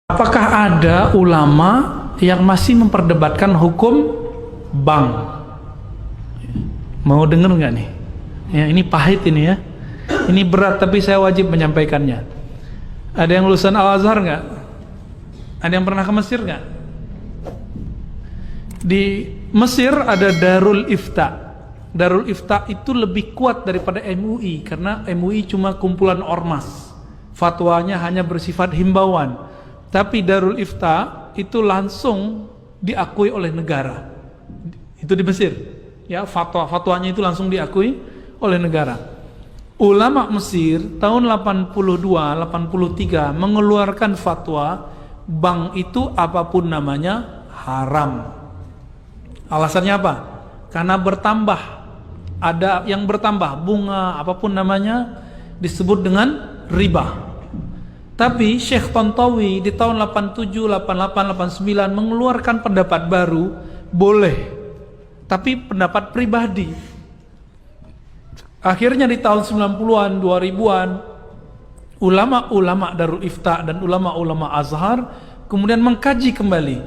Apakah ada ulama yang masih memperdebatkan hukum bank? Mau denger nggak nih? Ya, ini pahit ini ya. Ini berat tapi saya wajib menyampaikannya. Ada yang lulusan Al-Azhar nggak? Ada yang pernah ke Mesir nggak? Di Mesir ada Darul Ifta. Darul Ifta itu lebih kuat daripada MUI karena MUI cuma kumpulan ormas. Fatwanya hanya bersifat himbauan. Tapi Darul Ifta itu langsung diakui oleh negara. Itu di Mesir. Ya, fatwanya itu langsung diakui oleh negara. Ulama Mesir tahun 82-83 mengeluarkan fatwa bank itu apapun namanya haram. Alasannya apa? Karena bertambah, ada yang bertambah, bunga apapun namanya disebut dengan riba. Tapi Syekh Tontowi di tahun 87, 88, 89 mengeluarkan pendapat baru, boleh, tapi pendapat pribadi. Akhirnya di tahun 90-an, 2000-an, ulama-ulama Darul Ifta dan ulama-ulama Azhar kemudian mengkaji kembali.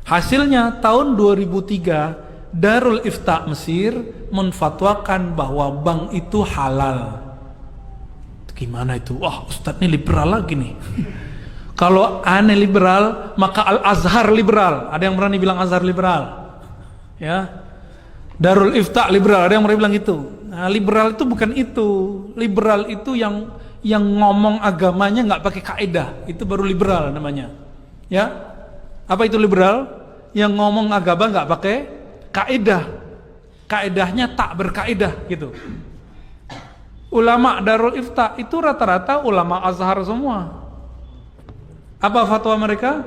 Hasilnya tahun 2003, Darul Ifta Mesir menfatwakan bahwa bank itu halal. Gimana itu? Wah, Ustadz ini liberal lagi nih. Kalau aneh liberal, maka Al-Azhar liberal. Ada yang berani bilang Azhar liberal? Ya. Darul Ifta liberal. Ada yang berani bilang itu. Nah, liberal itu bukan itu. Liberal itu yang ngomong agamanya nggak pakai kaidah. Itu baru liberal namanya. Ya. Apa itu liberal? Yang ngomong agama nggak pakai kaidah. Kaidahnya tak berkaidah gitu. Ulama Darul Ifta itu rata-rata ulama Azhar semua. Apa fatwa mereka?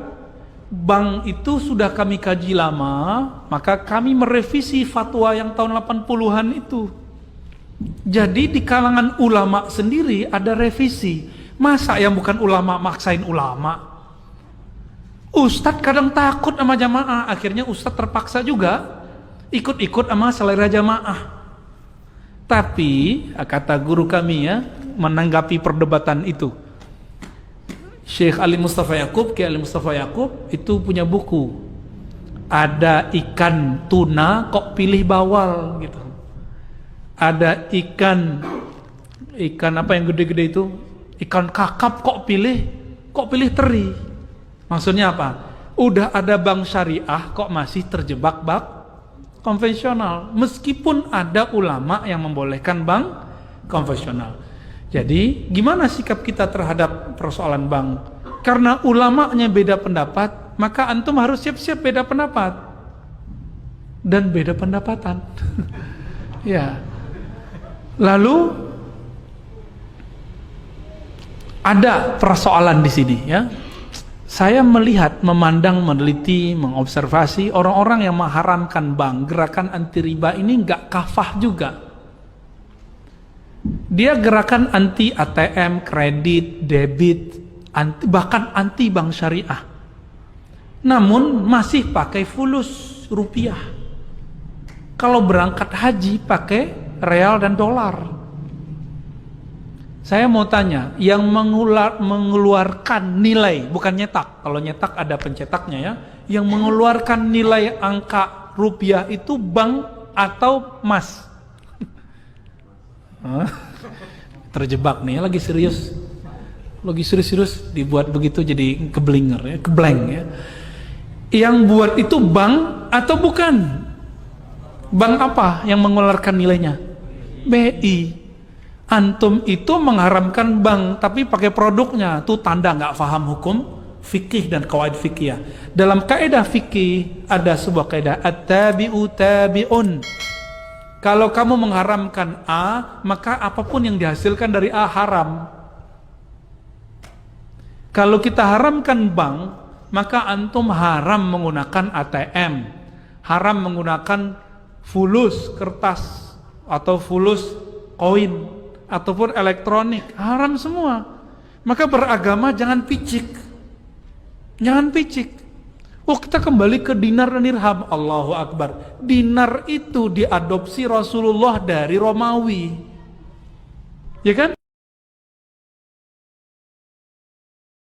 Bank itu sudah kami kaji lama, maka kami merevisi fatwa yang tahun 80-an itu. Jadi di kalangan ulama sendiri ada revisi. Masa yang bukan ulama maksain ulama? Ustadz kadang takut sama jamaah, akhirnya Ustadz terpaksa juga ikut-ikut sama selera jamaah. Tapi kata guru kami ya, menanggapi perdebatan itu, Syekh Ali Mustafa Yaqub, Kiai Ali Mustafa Yaqub itu punya buku. Ada ikan tuna kok pilih bawal gitu. Ada ikan apa yang gede-gede itu? Ikan kakap kok pilih teri. Maksudnya apa? Udah ada bank syariah kok masih terjebak bank konvensional, meskipun ada ulama yang membolehkan bank konvensional. Jadi gimana sikap kita terhadap persoalan bank? Karena ulamanya beda pendapat, maka antum harus siap-siap beda pendapat dan beda pendapatan. Ya. Lalu ada persoalan di sini ya. Saya melihat, memandang, meneliti, mengobservasi orang-orang yang mengharamkan bank, gerakan anti riba ini nggak kafah juga. Dia gerakan anti ATM, kredit, debit, bahkan anti bank syariah. Namun masih pakai fulus rupiah. Kalau berangkat haji pakai real dan dolar. Saya mau tanya, yang mengeluarkan nilai, bukan nyetak. Kalau nyetak ada pencetaknya ya. Yang mengeluarkan nilai angka rupiah itu bank atau emas? Terjebak nih, lagi serius. Lagi serius dibuat begitu jadi keblinger ya, keblank ya. Yang buat itu bank atau bukan? Bank apa yang mengeluarkan nilainya? BI. Antum itu mengharamkan bank tapi pakai produknya, itu tanda nggak paham hukum fikih dan qawaid fikih. Dalam kaidah fikih ada sebuah kaidah at-tabi'u tabi'un. Kalau kamu mengharamkan A, maka apapun yang dihasilkan dari A haram. Kalau kita haramkan bank, maka antum haram menggunakan ATM, haram menggunakan fulus kertas atau fulus koin ataupun elektronik, haram semua. Maka beragama jangan picik. Jangan picik. Oh, kita kembali ke dinar dan dirham. Allahu Akbar. Dinar itu diadopsi Rasulullah dari Romawi. Ya kan?